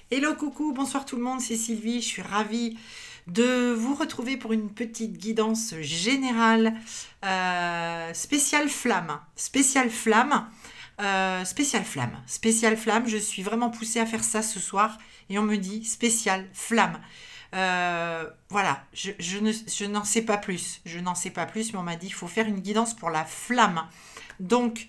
Hello, coucou, bonsoir tout le monde, c'est Sylvie, je suis ravie de vous retrouver pour une petite guidance générale spéciale flamme. Spéciale flamme, je suis vraiment poussée à faire ça ce soir et on me dit spéciale flamme. Voilà, je n'en sais pas plus, mais on m'a dit qu'il faut faire une guidance pour la flamme. Donc,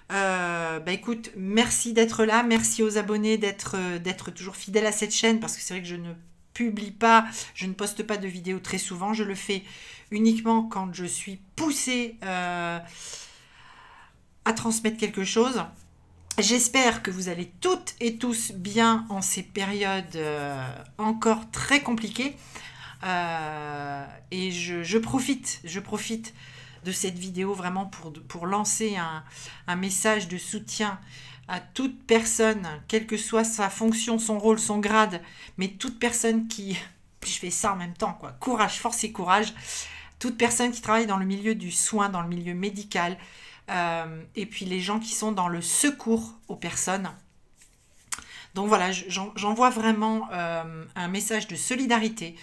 bah écoute, merci d'être là, merci aux abonnés d'être toujours fidèles à cette chaîne parce que c'est vrai que je ne publie pas, je ne poste pas de vidéos très souvent, je le fais uniquement quand je suis poussée à transmettre quelque chose. J'espère que vous allez toutes et tous bien en ces périodes encore très compliquées. Et je profite de cette vidéo vraiment pour lancer un message de soutien à toute personne, quelle que soit sa fonction, son rôle, son grade, mais toute personne qui... Je fais ça en même temps, quoi. Courage, force et courage. Toute personne qui travaille dans le milieu du soin, dans le milieu médical, et puis les gens qui sont dans le secours aux personnes. Donc voilà, j'envoie vraiment un message de solidarité.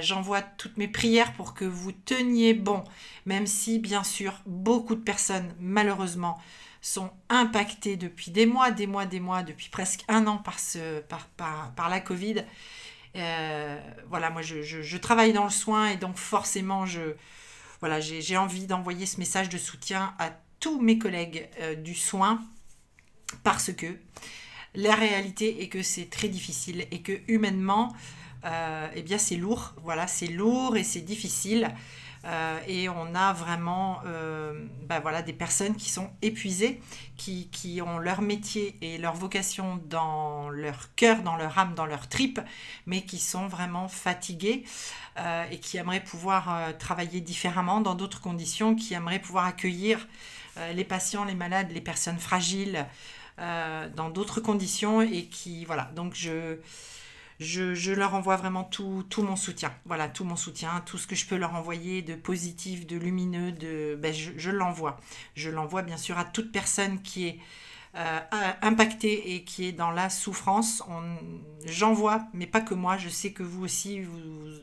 J'envoie toutes mes prières pour que vous teniez bon, même si, bien sûr, beaucoup de personnes, malheureusement, sont impactées depuis des mois, depuis presque un an par la Covid. Voilà, moi, je travaille dans le soin et donc forcément, voilà, j'ai envie d'envoyer ce message de soutien à tous mes collègues du soin parce que la réalité est que c'est très difficile et que humainement, eh bien c'est lourd, voilà, c'est lourd et c'est difficile. Et on a vraiment voilà, des personnes qui sont épuisées, qui ont leur métier et leur vocation dans leur cœur, dans leur âme, dans leur tripes, mais qui sont vraiment fatiguées et qui aimeraient pouvoir travailler différemment dans d'autres conditions, qui aimeraient pouvoir accueillir les patients, les malades, les personnes fragiles dans d'autres conditions et qui, voilà, donc je leur envoie vraiment tout mon soutien. Voilà, tout mon soutien, tout ce que je peux leur envoyer de positif, de lumineux, je l'envoie. Je l'envoie bien sûr à toute personne qui est impactée et qui est dans la souffrance. J'envoie, mais pas que moi, je sais que vous aussi,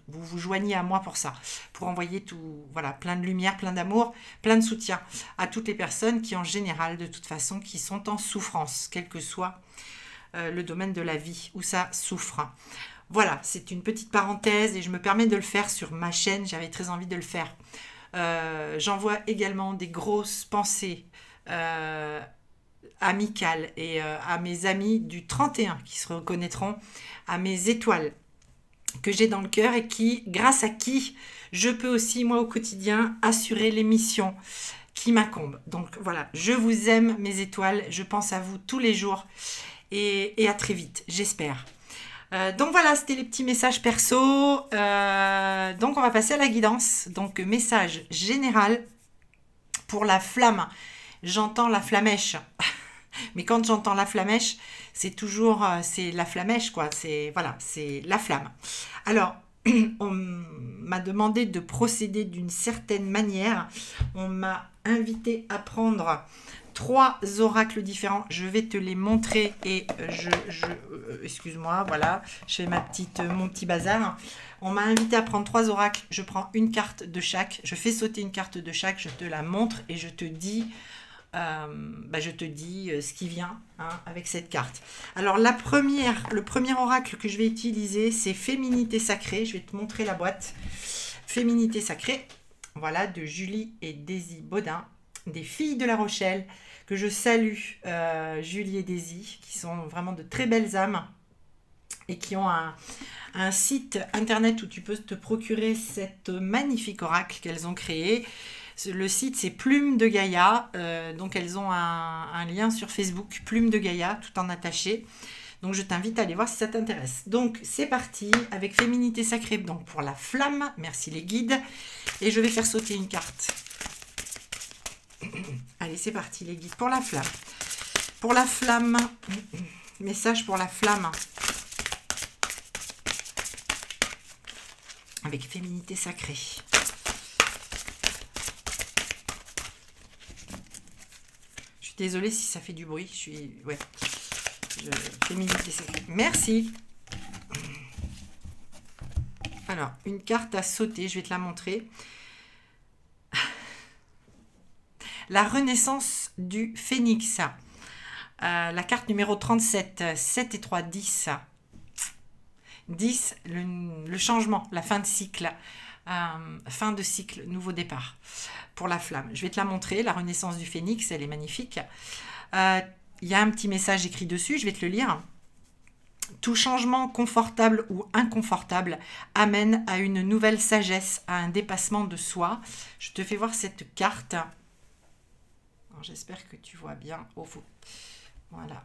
vous joignez à moi pour ça, pour envoyer tout, voilà, plein de lumière, plein d'amour, plein de soutien à toutes les personnes qui en général, de toute façon, qui sont en souffrance, quel que soit le domaine de la vie où ça souffre. Voilà, c'est une petite parenthèse et je me permets de le faire sur ma chaîne, j'avais très envie de le faire. J'envoie également des grosses pensées amicales et à mes amis du 31 qui se reconnaîtront, à mes étoiles que j'ai dans le cœur et qui, grâce à qui je peux aussi, moi, au quotidien, assurer les missions qui m'incombent. Donc voilà, je vous aime, mes étoiles, je pense à vous tous les jours. Et à très vite, j'espère. Donc voilà, c'était les petits messages perso. Donc on va passer à la guidance. Donc message général pour la flamme. J'entends la flamèche. Mais quand j'entends la flamèche, c'est toujours c'est la flamèche, quoi. C'est voilà, c'est la flamme. Alors, on m'a demandé de procéder d'une certaine manière. On m'a invité à prendre 3 oracles différents. Je vais te les montrer et excuse-moi, voilà, je fais mon petit bazar. On m'a invité à prendre 3 oracles. Je prends une carte de chaque. Je fais sauter une carte de chaque. Je te la montre et je te dis ce qui vient avec cette carte. Alors le premier oracle que je vais utiliser, c'est Féminité sacrée. Je vais te montrer la boîte. Féminité sacrée, voilà, de Julie et Daisy Baudin, des filles de La Rochelle, que je salue, Julie et Daisy, qui sont vraiment de très belles âmes et qui ont un site internet où tu peux te procurer cette magnifique oracle qu'elles ont créé. Le site, c'est Plume de Gaïa. Donc, elles ont un lien sur Facebook, Plume de Gaïa, tout en attaché. Donc, je t'invite à aller voir si ça t'intéresse. Donc, c'est parti avec Féminité sacrée. Donc, pour la flamme, merci les guides. Et je vais faire sauter une carte. Allez, c'est parti les guides pour la flamme. Pour la flamme, message pour la flamme. Avec Féminité sacrée. Désolée si ça fait du bruit, Féminité sacrée. Merci. Alors, une carte à sauter, je vais te la montrer. La renaissance du phénix. La carte numéro 37, 7 et 3, 10. 10, le changement, la fin de cycle. Fin de cycle, nouveau départ pour la flamme. Je vais te la montrer, la renaissance du phénix, elle est magnifique. Il y a un petit message écrit dessus, je vais te le lire. Tout changement confortable ou inconfortable amène à une nouvelle sagesse, à un dépassement de soi. Je te fais voir cette carte. J'espère que tu vois bien. Oh, voilà.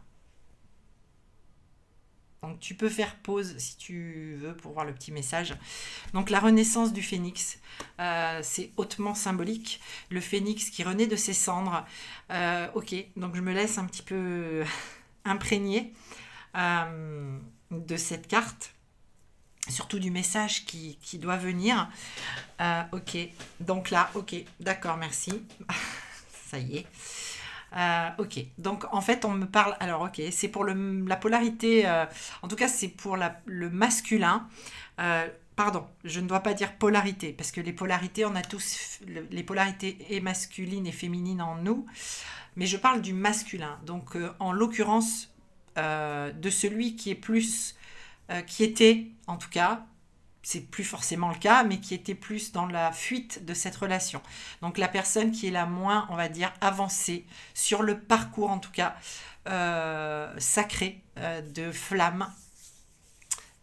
Donc tu peux faire pause si tu veux pour voir le petit message. Donc la renaissance du phénix, c'est hautement symbolique. Le phénix qui renaît de ses cendres. Ok, donc je me laisse un petit peu imprégner de cette carte. Surtout du message qui doit venir. Ok, donc là, ok, d'accord, merci. Ça y est. Ok, donc en fait on me parle, alors ok, c'est pour la polarité, en tout cas c'est pour le masculin, pardon, je ne dois pas dire polarité, parce que les polarités, on a tous, les polarités et masculines et féminines en nous, mais je parle du masculin, donc en l'occurrence de celui qui est plus, qui était en tout cas, c'est plus forcément le cas, mais qui était plus dans la fuite de cette relation. Donc la personne qui est la moins, on va dire, avancée sur le parcours, en tout cas, sacré de flamme.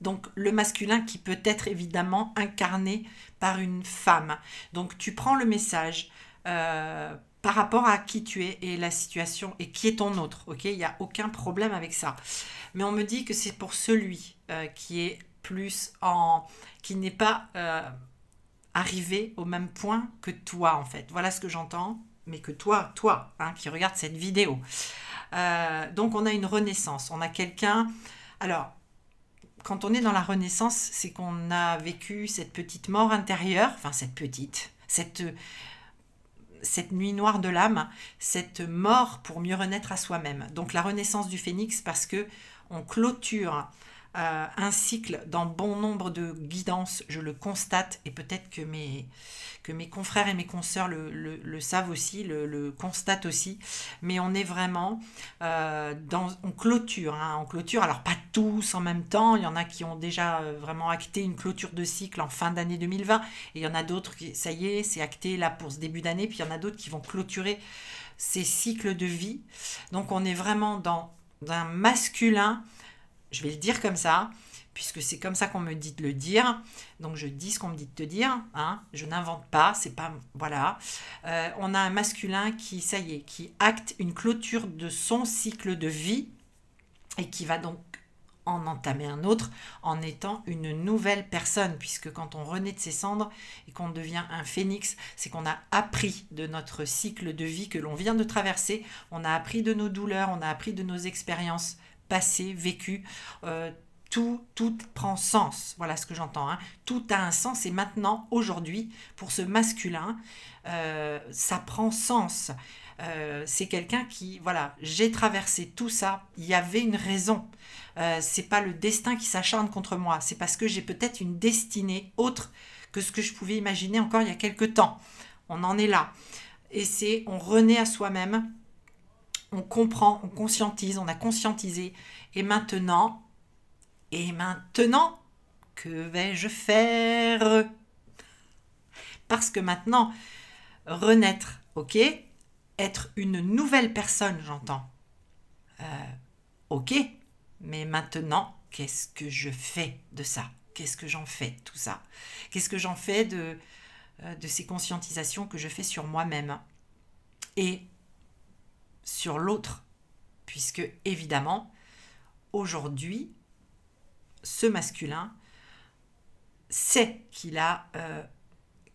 Donc le masculin qui peut être évidemment incarné par une femme. Donc tu prends le message par rapport à qui tu es et la situation et qui est ton autre. Ok, il n'y a aucun problème avec ça. Mais on me dit que c'est pour celui qui est plus qui n'est pas arrivé au même point que toi en fait. Voilà ce que j'entends, mais que toi hein, qui regarde cette vidéo. Donc on a une renaissance, on a quelqu'un. Alors quand on est dans la renaissance, c'est qu'on a vécu cette petite mort intérieure, enfin cette nuit noire de l'âme, cette mort pour mieux renaître à soi-même. Donc la renaissance du phénix, parce que on clôture un cycle dans bon nombre de guidances, je le constate, et peut-être que mes confrères et mes consoeurs le savent aussi, le constatent aussi, mais on est vraiment on clôture, hein, on clôture, alors pas tous en même temps, il y en a qui ont déjà vraiment acté une clôture de cycle en fin d'année 2020, et il y en a d'autres qui, ça y est, c'est acté là pour ce début d'année, puis il y en a d'autres qui vont clôturer ces cycles de vie. Donc on est vraiment dans un masculin, je vais le dire comme ça, puisque c'est comme ça qu'on me dit de le dire. Donc je dis ce qu'on me dit de te dire, hein, je n'invente pas, c'est pas... Voilà. On a un masculin qui, ça y est, qui acte une clôture de son cycle de vie et qui va donc en entamer un autre en étant une nouvelle personne, puisque quand on renaît de ses cendres et qu'on devient un phénix, c'est qu'on a appris de notre cycle de vie que l'on vient de traverser, on a appris de nos douleurs, on a appris de nos expériences passées, vécues, tout prend sens, voilà ce que j'entends, hein. Tout a un sens et maintenant, aujourd'hui, pour ce masculin, ça prend sens. C'est quelqu'un qui, voilà, j'ai traversé tout ça, il y avait une raison. C'est pas le destin qui s'acharne contre moi, c'est parce que j'ai peut-être une destinée autre que ce que je pouvais imaginer encore il y a quelque temps. On en est là. Et on renaît à soi-même, on comprend, on conscientise, on a conscientisé. Et maintenant, que vais-je faire? Parce que maintenant, renaître, ok, être une nouvelle personne, j'entends. Ok, mais maintenant, qu'est-ce que je fais de ça? Qu'est-ce que j'en fais, tout ça? Qu'est-ce que j'en fais de ces conscientisations que je fais sur moi-même et sur l'autre? Puisque, évidemment, aujourd'hui, ce masculin sait qu'il a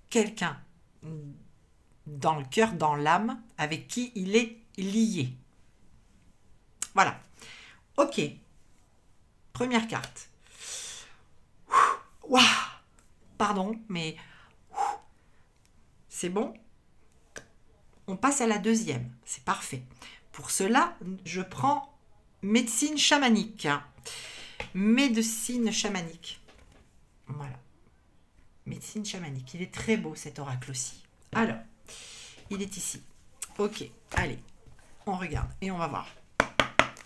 quelqu'un dans le cœur, dans l'âme, avec qui il est lié. Voilà. Ok. Première carte. Waouh. Pardon, mais c'est bon. On passe à la deuxième. C'est parfait. Pour cela, je prends médecine chamanique. Médecine chamanique. Voilà. Médecine chamanique. Il est très beau cet oracle aussi. Alors, il est ici. Ok, allez, on regarde et on va voir.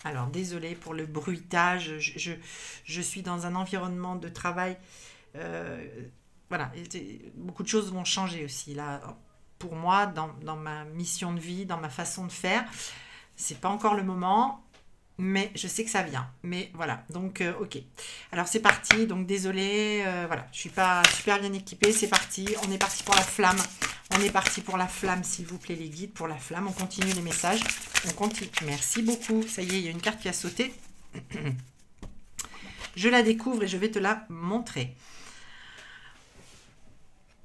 Alors, désolé pour le bruitage. Je suis dans un environnement de travail. Voilà, beaucoup de choses vont changer aussi. Là, pour moi, dans ma mission de vie, dans ma façon de faire, c'est pas encore le moment. Mais je sais que ça vient. Mais voilà, donc ok. Alors c'est parti, donc désolé, voilà, je suis pas super bien équipée, c'est parti. On est parti pour la flamme. On est parti pour la flamme, s'il vous plaît, les guides, pour la flamme. On continue les messages. On continue. Merci beaucoup. Ça y est, il y a une carte qui a sauté. Je la découvre et je vais te la montrer.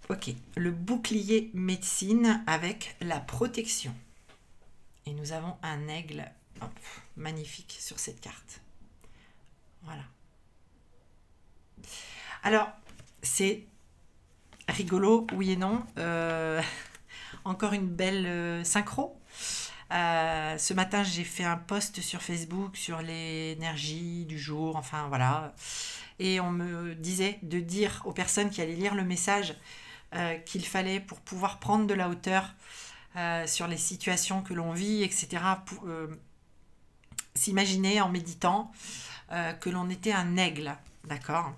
Ok, le bouclier médecine avec la protection. Et nous avons un aigle. Hop, magnifique sur cette carte. Voilà. Alors, c'est rigolo, oui et non. Encore une belle synchro. Ce matin, j'ai fait un post sur Facebook sur l'énergie du jour, enfin voilà. Et on me disait de dire aux personnes qui allaient lire le message qu'il fallait, pour pouvoir prendre de la hauteur sur les situations que l'on vit, etc., s'imaginer en méditant que l'on était un aigle, d'accord?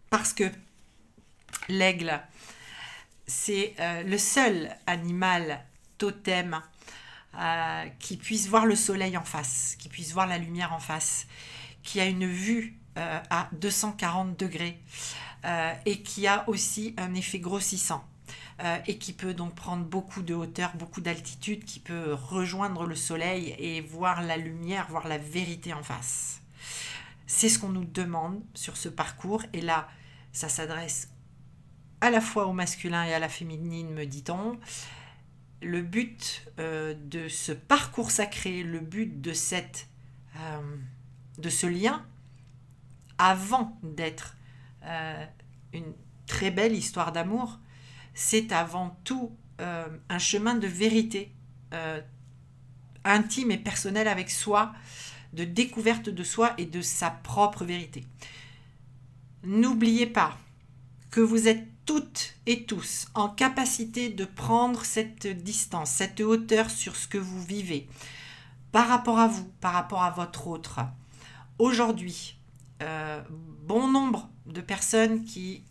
Parce que l'aigle, c'est le seul animal totem qui puisse voir le soleil en face, qui puisse voir la lumière en face, qui a une vue à 240 degrés et qui a aussi un effet grossissant. Et qui peut donc prendre beaucoup de hauteur, beaucoup d'altitude, qui peut rejoindre le soleil et voir la lumière, voir la vérité en face. C'est ce qu'on nous demande sur ce parcours. Et là, ça s'adresse à la fois au masculin et à la féminine, me dit-on. Le but de ce parcours sacré, le but de ce lien, avant d'être une très belle histoire d'amour, c'est avant tout un chemin de vérité intime et personnel avec soi, de découverte de soi et de sa propre vérité. N'oubliez pas que vous êtes toutes et tous en capacité de prendre cette distance, cette hauteur sur ce que vous vivez, par rapport à vous, par rapport à votre autre. Aujourd'hui, bon nombre de personnes qui...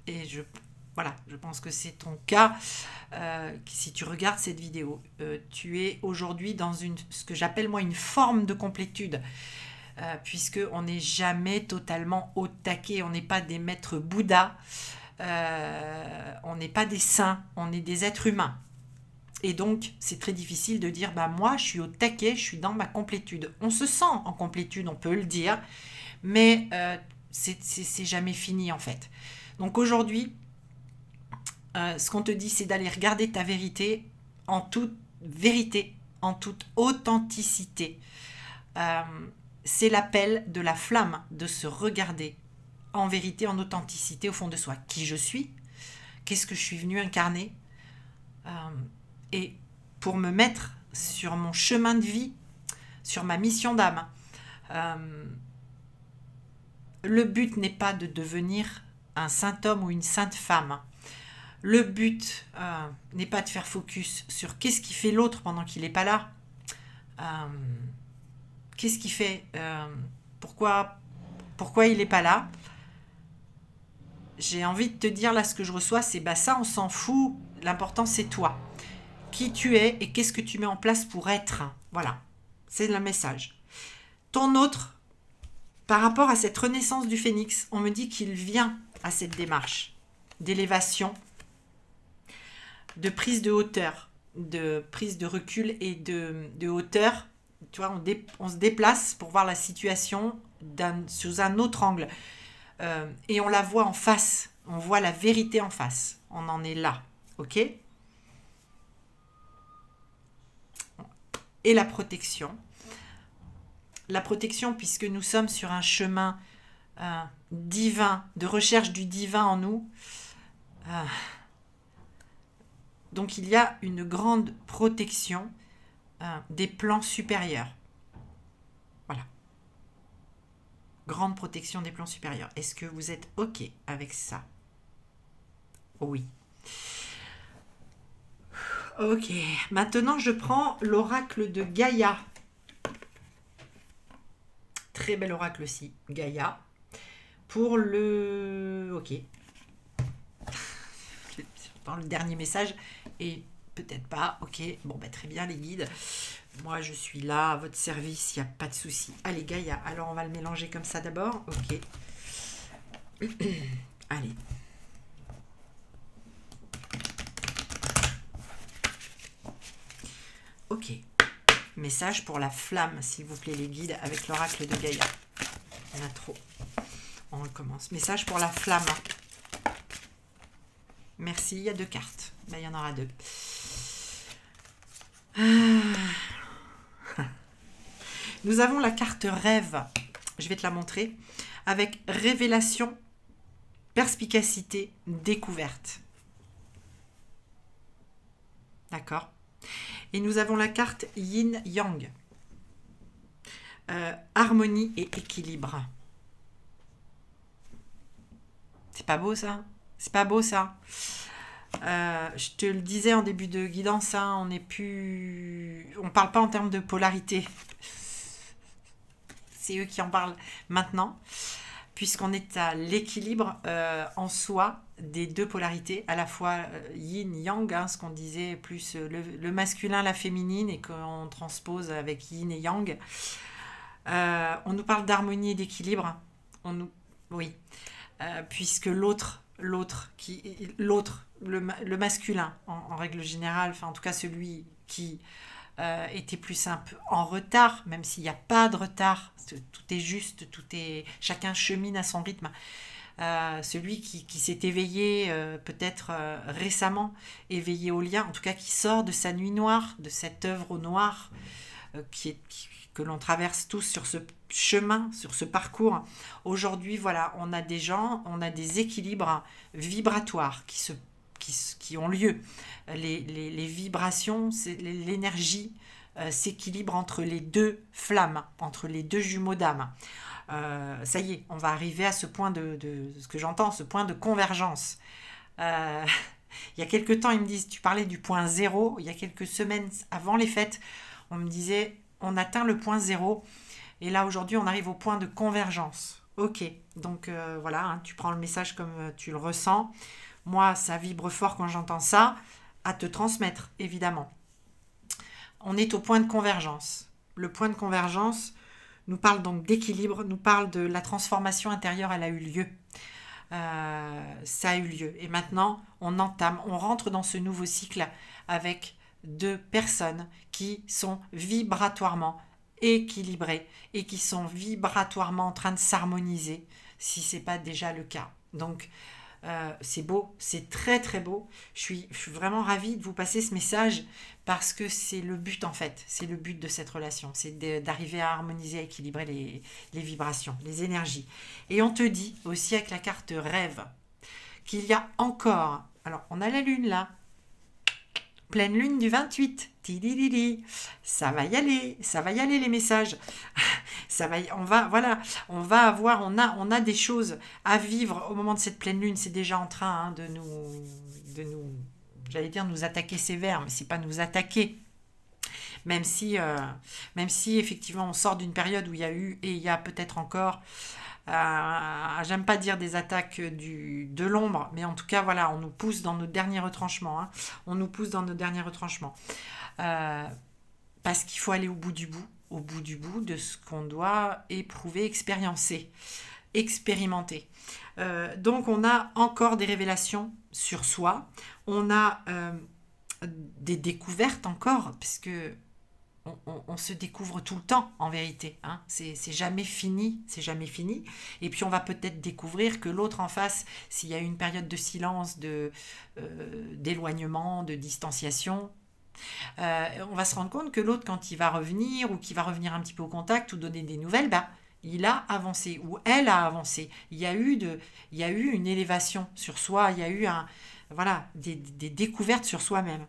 et je pense que c'est ton cas, si tu regardes cette vidéo. Tu es aujourd'hui dans ce que j'appelle moi une forme de complétude, puisqu'on n'est jamais totalement au taquet, on n'est pas des maîtres Bouddha, on n'est pas des saints, on est des êtres humains. Et donc, c'est très difficile de dire, bah, moi, je suis au taquet, je suis dans ma complétude. On se sent en complétude, on peut le dire, mais c'est jamais fini, en fait. Donc aujourd'hui, ce qu'on te dit, c'est d'aller regarder ta vérité en toute vérité, en toute authenticité. C'est l'appel de la flamme de se regarder en vérité, en authenticité, au fond de soi. Qui je suis? Qu'est-ce que je suis venue incarner? Et pour me mettre sur mon chemin de vie, sur ma mission d'âme, le but n'est pas de devenir un saint homme ou une sainte femme. Le but n'est pas de faire focus sur qu'est-ce qui fait l'autre pendant qu'il n'est pas là. Qu'est-ce qui fait pourquoi il n'est pas là. J'ai envie de te dire, là, ce que je reçois, c'est bah ça, on s'en fout. L'important, c'est toi. Qui tu es et qu'est-ce que tu mets en place pour être. Voilà, c'est le message. Ton autre, par rapport à cette renaissance du phénix, on me dit qu'il vient à cette démarche d'élévation, de prise de hauteur, de prise de recul et de hauteur. Tu vois, on se déplace pour voir la situation sous un autre angle. Et on la voit en face. On voit la vérité en face. On en est là. Ok ? Et la protection. La protection, puisque nous sommes sur un chemin divin, de recherche du divin en nous. Donc il y a une grande protection des plans supérieurs. Voilà. Grande protection des plans supérieurs. Est-ce que vous êtes OK avec ça? Oui. Ok. Maintenant, je prends l'oracle de Gaïa. Très bel oracle aussi, Gaïa. Pour le... Ok. Dans le dernier message. Et peut-être pas. Ok. Bon, bah, très bien, les guides. Moi, je suis là, à votre service. Il n'y a pas de souci. Allez, Gaïa. Alors, on va le mélanger comme ça d'abord. Ok. Allez. Ok. Message pour la flamme, s'il vous plaît, les guides, avec l'oracle de Gaïa. Il y en a trop. On recommence. Message pour la flamme. Merci, il y a 2 cartes. Ben, il y en aura 2. Nous avons la carte rêve. Je vais te la montrer. Avec révélation, perspicacité, découverte. D'accord. Et nous avons la carte yin-yang. Harmonie et équilibre. C'est pas beau ça? C'est pas beau ça? Je te le disais en début de guidance, hein, on n'est plus... On parle pas en termes de polarité. C'est eux qui en parlent maintenant. Puisqu'on est à l'équilibre en soi des 2 polarités, à la fois yin-yang, hein, ce qu'on disait, plus le masculin, la féminine, et qu'on transpose avec yin et yang. On nous parle d'harmonie et d'équilibre. Oui, puisque l'autre, le masculin, en règle générale, enfin en tout cas celui qui était plus un peu en retard, même s'il n'y a pas de retard, tout est juste, chacun chemine à son rythme. Celui qui s'est éveillé peut-être récemment, éveillé au lien, en tout cas qui sort de sa nuit noire, de cette œuvre au noir que l'on traverse tous sur ce chemin, sur ce parcours. Aujourd'hui, voilà, on a des gens, on a des équilibres vibratoires qui ont lieu. Les vibrations, l'énergie s'équilibre entre les 2 flammes, entre les 2 jumeaux d'âme. Ça y est, on va arriver à ce point de ce que j'entends, ce point de convergence. Il y a quelques temps, ils me disent, tu parlais du point 0, il y a quelques semaines avant les fêtes, on me disait, on atteint le point 0, et là aujourd'hui, on arrive au point de convergence. Ok, donc voilà, hein, tu prends le message comme tu le ressens. Moi, ça vibre fort quand j'entends ça, à te transmettre, évidemment. On est au point de convergence. Le point de convergence nous parle donc d'équilibre, nous parle de la transformation intérieure, elle a eu lieu. Ça a eu lieu. Et maintenant, on rentre dans ce nouveau cycle avec 2 personnes qui sont vibratoirement équilibrées et qui sont vibratoirement en train de s'harmoniser, si ce n'est pas déjà le cas. Donc, c'est beau, c'est très très beau. Je suis vraiment ravie de vous passer ce message parce que c'est le but en fait, c'est le but de cette relation, c'est d'arriver à harmoniser, à équilibrer les vibrations, les énergies. Et on te dit aussi avec la carte rêve qu'il y a encore, alors on a la lune là, pleine lune du 28, tidididi, ça va y aller les messages. Ça va, on a des choses à vivre au moment de cette pleine lune. C'est déjà en train hein, de nous, j'allais dire nous attaquer sévère, mais c'est pas nous attaquer. Même si effectivement on sort d'une période où il y a eu et il y a peut-être encore, j'aime pas dire des attaques de l'ombre, mais en tout cas voilà, on nous pousse dans nos derniers retranchements. Hein. On nous pousse dans nos derniers retranchements. Parce qu'il faut aller au bout du bout de ce qu'on doit éprouver, expérimenter. Donc on a encore des révélations sur soi, on a des découvertes encore, puisque on se découvre tout le temps en vérité, hein. C'est jamais fini, et puis on va peut-être découvrir que l'autre en face, s'il y a eu une période de silence, d'éloignement, de distanciation, on va se rendre compte que l'autre, quand il va revenir ou qu'il va revenir un petit peu au contact ou donner des nouvelles, il a avancé ou elle a avancé. Il y a eu une élévation sur soi, il y a eu des découvertes sur soi-même.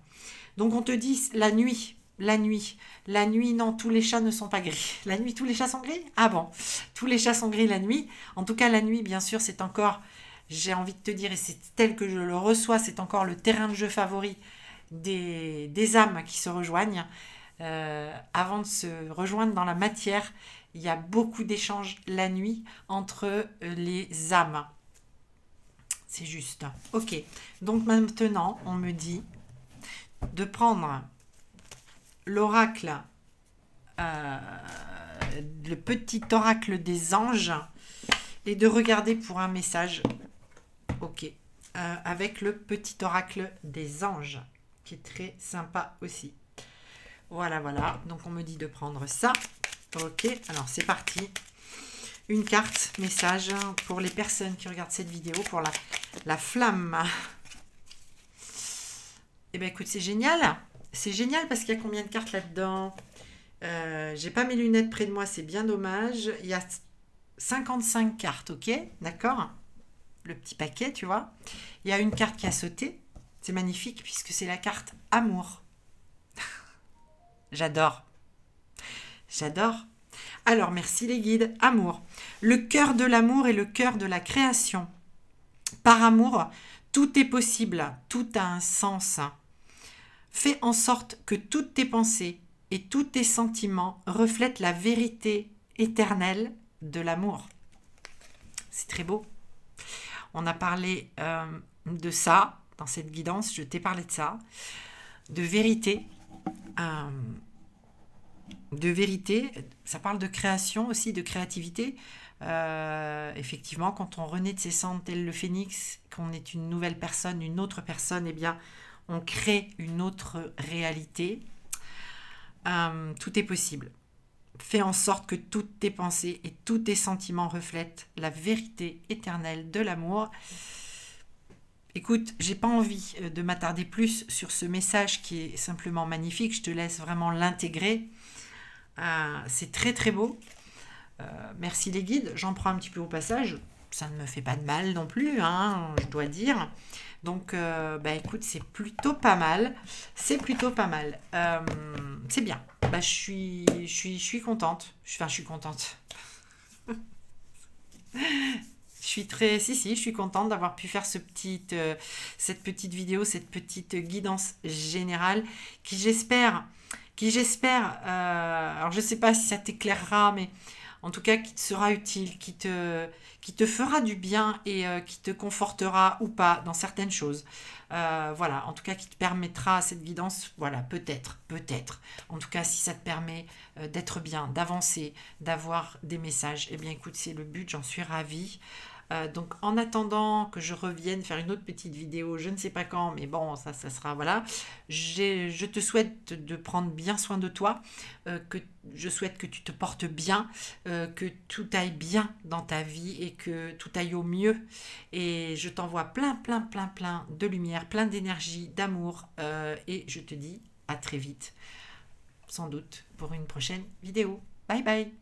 Donc on te dit la nuit, La nuit. La nuit, non, tous les chats ne sont pas gris. La nuit, tous les chats sont gris? Ah bon, tous les chats sont gris la nuit. En tout cas, la nuit, bien sûr, c'est encore, j'ai envie de te dire, et c'est tel que je le reçois, c'est encore le terrain de jeu favori des âmes qui se rejoignent. Avant de se rejoindre dans la matière, il y a beaucoup d'échanges la nuit entre les âmes. C'est juste. Ok, donc maintenant, on me dit de prendre l'oracle, le petit oracle des anges, et de regarder pour un message. Ok, avec le petit oracle des anges, qui est très sympa aussi. Voilà, voilà. Donc, on me dit de prendre ça. Ok, alors c'est parti. Une carte, message pour les personnes qui regardent cette vidéo, pour la flamme. Eh bien, écoute, c'est génial. C'est génial parce qu'il y a combien de cartes là-dedans? J'ai pas mes lunettes près de moi, c'est bien dommage. Il y a 55 cartes, ok? D'accord? Le petit paquet, tu vois. Il y a une carte qui a sauté. C'est magnifique puisque c'est la carte amour. J'adore. J'adore. Alors, merci les guides. Amour. Le cœur de l'amour est le cœur de la création. Par amour, tout est possible. Tout a un sens. Fais en sorte que toutes tes pensées et tous tes sentiments reflètent la vérité éternelle de l'amour. C'est très beau. On a parlé de ça dans cette guidance. Je t'ai parlé de ça. De vérité. De vérité. Ça parle de création aussi, de créativité. Effectivement, quand on renaît de ses cendres tel le phénix, qu'on est une nouvelle personne, une autre personne, eh bien, on crée une autre réalité. Tout est possible. Fais en sorte que toutes tes pensées et tous tes sentiments reflètent la vérité éternelle de l'amour. Écoute, j'ai pas envie de m'attarder plus sur ce message qui est simplement magnifique. Je te laisse vraiment l'intégrer. C'est très très beau. Merci les guides. J'en prends un petit peu au passage. Ça ne me fait pas de mal non plus, hein, je dois dire. Donc, écoute, c'est plutôt pas mal. C'est plutôt pas mal. C'est bien. Je suis contente. Enfin, je suis contente. Je suis contente d'avoir pu faire cette petite vidéo, cette petite guidance générale qui j'espère, alors je ne sais pas si ça t'éclairera, mais en tout cas qui te sera utile, qui te fera du bien et qui te confortera ou pas dans certaines choses. Voilà, en tout cas qui te permettra cette guidance, voilà, peut-être. En tout cas, si ça te permet d'être bien, d'avancer, d'avoir des messages, eh bien écoute, c'est le but, j'en suis ravie. Donc en attendant que je revienne faire une autre petite vidéo, je ne sais pas quand, mais bon, ça sera, voilà. Je te souhaite de prendre bien soin de toi, je souhaite que tu te portes bien, que tout aille bien dans ta vie et que tout aille au mieux. Et je t'envoie plein de lumière, plein d'énergie, d'amour, et je te dis à très vite, sans doute, pour une prochaine vidéo. Bye bye!